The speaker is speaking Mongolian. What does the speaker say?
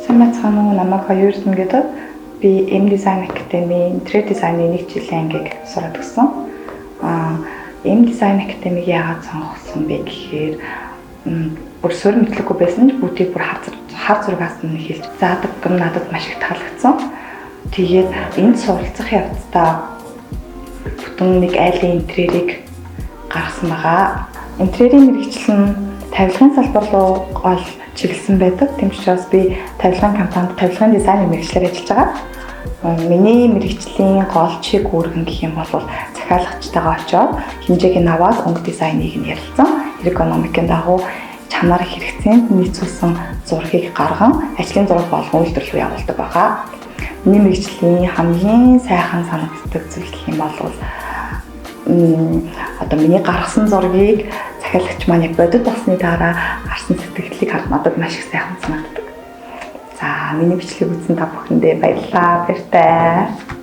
Сайн бацхан уу, намайг хоёрсон гэдэг би M Design Academy интерьер дизайны 1 жилийн ангийг сураад өгсөн. M Design Academy-г яагаад сонгосон бэ гэхээр бүр суурь мэдлэггүй байсан ч бүгдийг бүр хар зургаас нь хэлж заадаг юм надад маш их таалагдсан. Тэгээд энд суралцах явцдаа бүтэн нэг айлын интерьерийг гаргасан байгаа. Интерьерийн мэргэжил нь тавилгын салбар руу гол чиглэсэн байдаг. Тийм учраас би тавилгын компанид тавилгын дизайны мэргэжлэр ажиллаж байгаа. Миний мэргэжлийн гол чиг үүргэн гэх юм бол захиалагчтайгаа очиод хэмжээг нь аваад өнгө дизайныг нь ярилцсан. Эргономикийн дагуу чанар хэрэгцээнд нийцүүлсэн зургийг гарган ажлын зураг болгон үйлдвэрлэл рүү явуулдаг байгаа. Миний мэргэжлийн хамгийн сайхан санагддаг зүйл гэх юм бол одоо миний гаргасан зургийг захиалагч маань яг бодит болсны дараа гарсан сэтгэлийг харах надад маш их сайхан санагддаг. За, миний бичлэг үзсэн та бүхэндээ баярлалаа. Баяртай.